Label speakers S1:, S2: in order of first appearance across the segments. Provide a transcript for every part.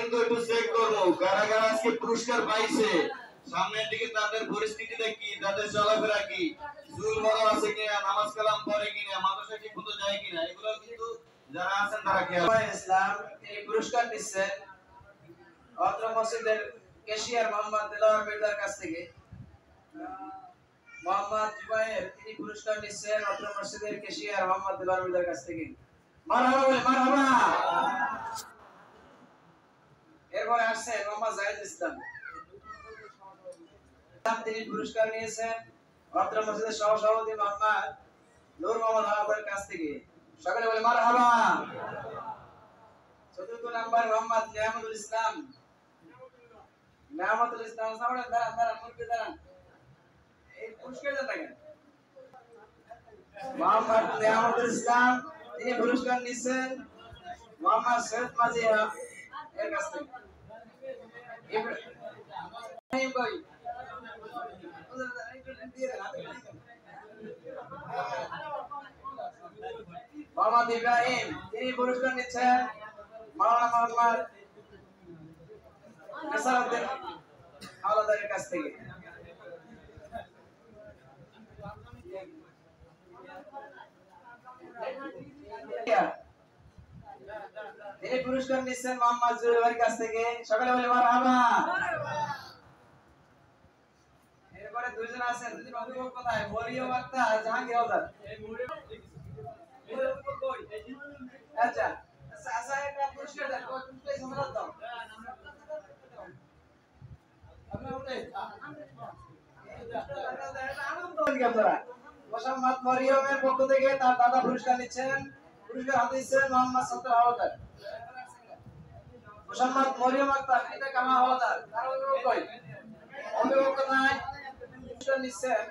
S1: কিন্তু একটু চেক করবো কারা কারা আজকে পুরস্কার পাইছে। সামনের দিকে তাদের পরিস্থিতিটা কি, তাদের চলাফেরা কি, চুল বড় আছে কিনা, নামাজ কালাম পড়ে কিনা, মাদ্রাসা ঠিক মতো যায় কিনা, এগুলো কিন্তু যারা আছেন তারা খেয়াল।
S2: ইসলাম এই পুরস্কার দিচ্ছেন অত্র মসজিদের ক্যাশিয়ার মোহাম্মদ দিলওয়ার মির্জার কাছ থেকে। মোহাম্মদ জুবায়ের তিনি পুরস্কার নিচ্ছেন অত্র মসজিদের ক্যাশিয়ার মোহাম্মদ দিলওয়ার মির্জার কাছ থেকে। মারহাবা বলে মারহাবা। এরপরে আসছেন মোহাম্মদ জাহিদ ইসলাম, তিনি পুরস্কার নিয়েছেন অত্র মসজিদের সহসভাপতি মোহাম্মদ নূর মোহাম্মদ আলাদের কাছ থেকে। সকলে বলে মারহাবা। চতুর্থ নাম্বার মোহাম্মদ নিয়ামতুল ইসলাম, নিয়ামতুল ইসলাম সামনে দাঁড়ান মুরগি দাঁড়ান, এই পুরস্কার দেন না কেন? মোহাম্মদ নিয়ামতুল ইসলাম তিনি পুরস্কার নিচ্ছেন মোহাম্মদ সৈয়দ মাজিয়া এর কাছ থেকে। ইব্রাহিম ভাই মোহাম্মদ ইব্রাহিম তিনি পুরস্কার নিচ্ছেন মাওলানা মোহাম্মদ নেসারউদ্দিন হাওলাদারের কাছ থেকে। তিনি পুরস্কার নিচ্ছেন মোহাম্মদ জুয়েলের কাছ থেকে। সকালে বলে মারহাবা। এরপরে দুইজন আছেন, দুজন অভিভাবক কোথায়? মরিয়ম আক্তার, জাহাঙ্গীর হাওলাদার। আচ্ছা আচ্ছা একটা পুরস্কার দেন, কোন প্লেস আমরা দাও। মোহাম্মদ মরিয়মের পক্ষ থেকে তার দাদা পুরস্কার নিচ্ছেন, পুরস্কার হাতে দিচ্ছেন মোহাম্মদ সত্তর হাওলাদার। মোহাম্মদ মরিয়ম আক্তার এটা কামা হাওলাদার, তার অভিভাবক কোথায়? পুরস্কার নিচ্ছেন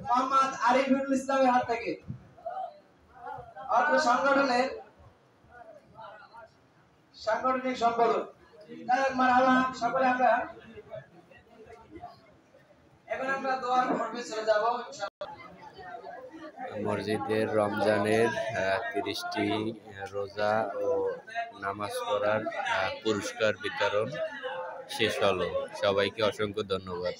S2: মোহাম্মদ আরিফুল ইসলামের হাত থেকে। অত্র সংগঠনের সাংগঠনিক সম্পাদক। মারহাবা। সকলে আমরা এখন আমরা দোয়ার পর্বে চলে যাব।
S3: মসজিদের রমজানের 30টি রোজা ও নামাজ পড়ার পুরস্কার বিতরণ শেষ হলো। সবাইকে অসংখ্য ধন্যবাদ।